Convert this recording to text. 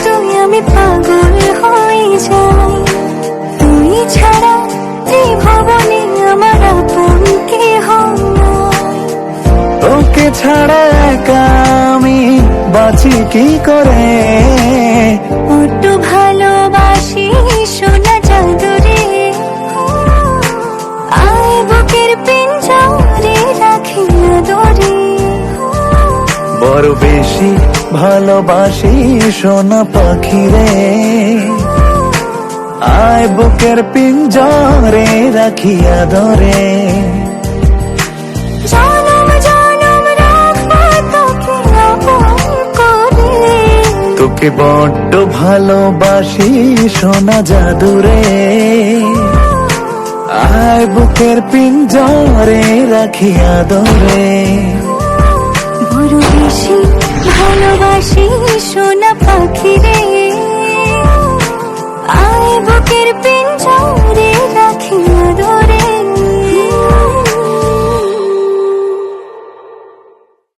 তুই আমি পাগল হয়ে যাই। তুই ছাড়া ত্রিভুবনে আমার আপন কেহ নাই। তোকে ছাড়া একা আমি বাঁচি কি করে। বড্ড ভালোবাসি সোনা জাদুরে, আয় বুকের পিঞ্জরে রাখি আদরে। বড় বেশি ভালোবাসি সোনা পাখি রে, আয় বুকের পিঞ্জরে রাখি আদরে। জনম জনম রাখবো তোকে আপন করে। তোকে বড্ড ভালোবাসি সোনা জাদুরে, আয় বুকের পিঞ্জরে রাখি আদরে। বড় বেশি